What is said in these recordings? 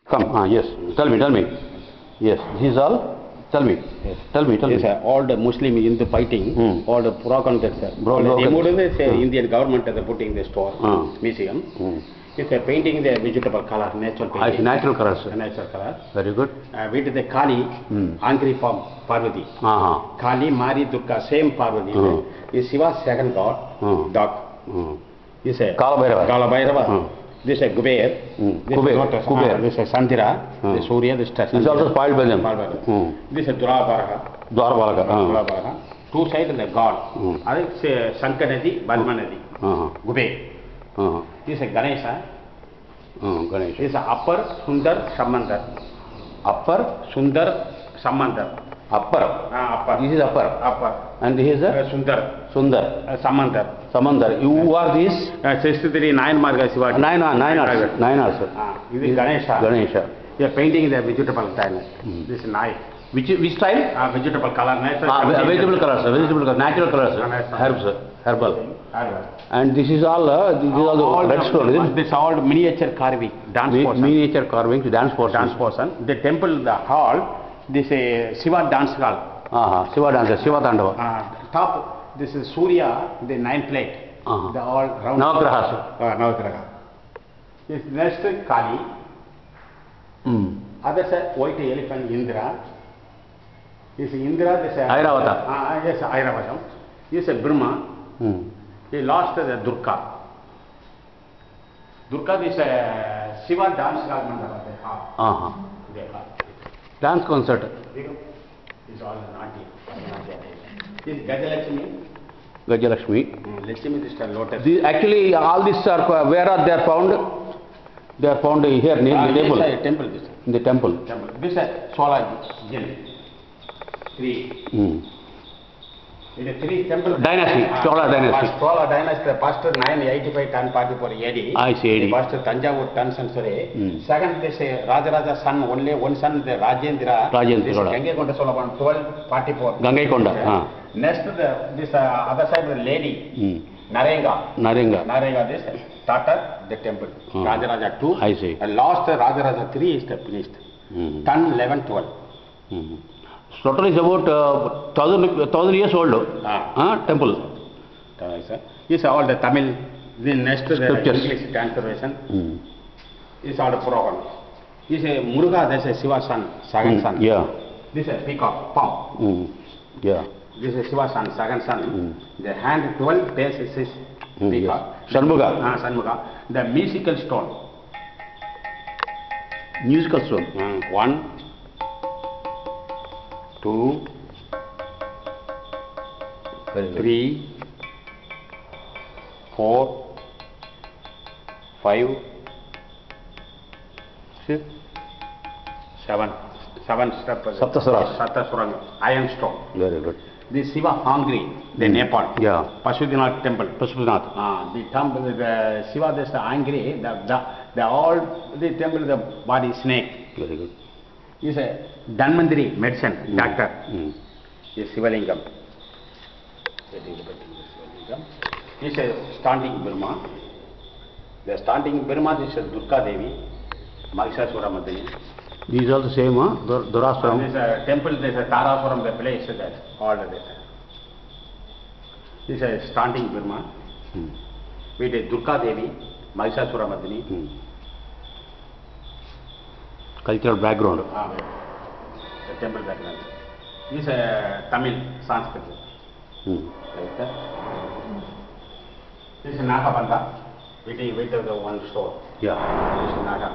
Come, yes. Tell me. Yes, this is all. Tell me. Yes. Tell me. Yes, sir. All the Muslim in the fighting, all the broken that, sir. Indian government is putting the store, museum. It's a painting the vegetable color, natural painting. Natural colors. Natural color. Very good. With the Kali, angry form, Parvati. Kali, Mari, Durga, same Parvati. Is Shiva's second god, dog. This is Kala Bhairava. This is Kuber. Kuber. This is Sandhira. This is Surya. This is also spoiled by them. This is Dwarabharaha. Two sides of the god. That is Sankanadi, Badmanadi. Kuber. This is Ganesha. This is Upper Sundar Samandar. Upper Sundar Samandar. Upper. This is upper. And this is Sundar. Samandar. Samandar. Who are these? 63 9 Marga Shiva. Nine also. This is Ganesha. We are painting the vegetable style. This is knife. Which style? Vegetable color. Vegetable colors. Natural colors. Herbal. And this is all the red stone. This is all miniature carving. Miniature carvings. Dance portion. The temple, the hall. This is Shiva dance hall. Shiva dance. Shiva Tandava. Top. This is Surya. The 9 plate. The all round. Navagraha. This next Kali. Other side white elephant Indra. This is Indra. This is Airavata. Yes, Airavata. This is Brahma. He lost the Durga. Durga is a Shiva dance hall. Dance concert. This is all naughty. This is Gajalakshmi. Gajalakshmi. This is lotus. Actually, all these are where are they found? They are found here near the temple. In the temple. This is Sola Jinn. 3. In the 3 temple dynasty, Chola dynasty. Chola dynasty, the first 985 10 44 AD. I see AD. The first Tanjavur 10 century. Second, this Rajaraja son, only one son, the Rajendra. This Gangaikonda Solaban 1244. Gangaikonda. Next, this other side, the lady. Narenga. This started the temple. Rajaraja 2. I see. And last Rajaraja 3 is the finished. 10, 11, 12. Total is about 1000 years old temple. This is all the Tamil. The next the English translation. This is all the Puravan. This is Muruga. This is Shiva's son, second son. Yeah. This is peacock, palm. Yeah. This is Shiva's son, second son. The hand 12 base is peacock. Shanmuga. Shanmuga. The musical stone. Musical stone. 1, 2, 3, 4, 5, 6, 7. 7 steps. Saptaswaras. Iron stone. Very good. This Shiva Hungry, the Nepal. Yeah. Pashupatinath temple. Pashupatinath. The temple, the Shiva, this angry. The all the temple, the body snake. Very good. Is a Dhanvantari medicine doctor. Is Shivalingam. Is a standing Burma. The standing Burma is Durga Devi, Mahishasura Madhini. These are the same, Duraswaram. There is a temple, there is a Taraswaram, the place that all of it. This is a standing Burma. With a Durga Devi, Mahishasura Madhini. Cultural background. The temple background. This is a Tamil Sanskrit. This is Nagabandha. Wait of the one store. Yeah. This is Naga.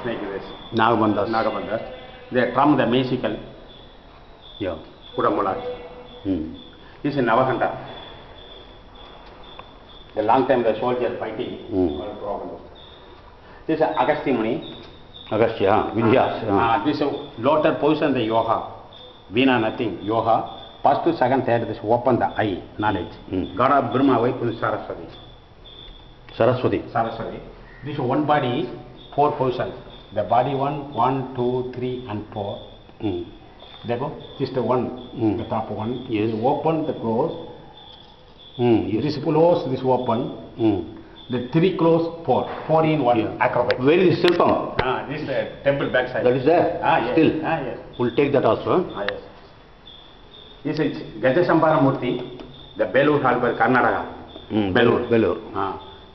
Snake is this. Nagabandhas. They trump the musical. Yeah. Kudamula. This is Navakanta. The long time the soldiers fighting. This is Agastya Muni. Agastya, Vidya. This is lotus position, the yoga. Veena, nothing. Yoga. First to second, third, this open the eye, knowledge. God of Brahma, Vaikunth Saraswati. This is one body, 4 positions. The body 1, 2, 3, and 4. Just the one, the top one. Yes. You open the close. Yes. This close, this open. The 3 crores 4 in 1 acrobat. Where is Silpam? This temple backside. That is there? Yes. Still? Yes. We'll take that also. Yes. This is Gajasambhara Murti, the Belur Harbor, Karnataka. Belur.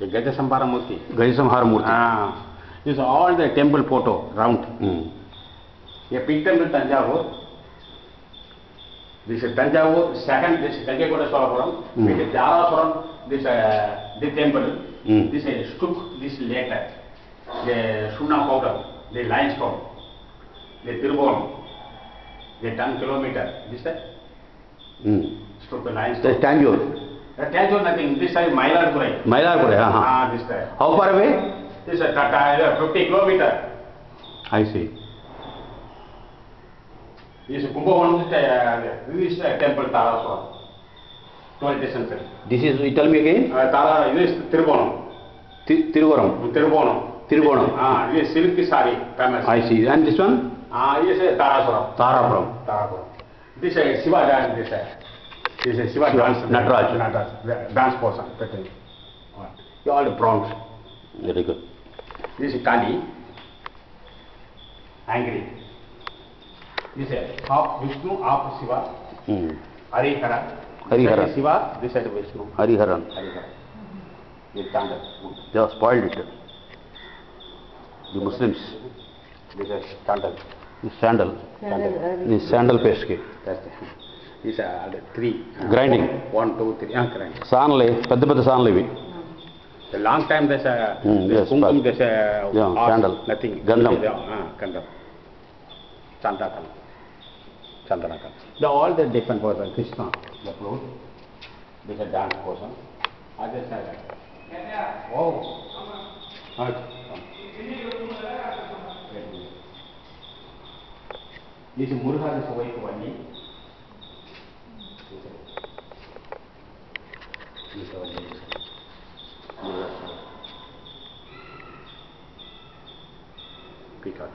The Gajasambhara Murti. Gajasamhara Murti. This is all the temple photo round. A big temple Tanjavur. This is Tanjavur, second, this is Gangaikoda Solapuram. This is Dharasuram, this temple. This is Stuk, this later. The Suna powder, the limestone, the Tirubon, the 10 kilometer. This is Stuk limestone. The Tanjore. Tanjore nothing, this is Mailadurai. Mailadurai, This is. How far away? This is 50 kilometer. I see. This is Kumbhakonam, this is temple Taraswara, 20th century. This is, you tell me again? This is Tirubonam. Tirubonam. This is silk sari, famous. I see. And this one? This is Taraswara. Tarapuram. This is Shiva dance, this is Shiva dance. Nataraj. Dance person. You all the bronze. Very good. This is Kali, angry. This is half Vishnu, half Shiva. Harihara. This is Shiva, this is Vishnu. Hariharan. This Chandal. They have spoiled it. The Muslims. This is Chandal. This sandal. This sandal paste. These are the 3. Grinding. 1, 2, 3. Grinding. Sanle, పెద్ద sanle ivi. The long time there's a kumkum, there's a sandal. Nothing. Gandham. Gandham. Chandakam. Chandanakam. All the different person. Krishna, the flute. This is a dance person. Others are like. Oh. This is Muruga, this is White Valley. Peacock.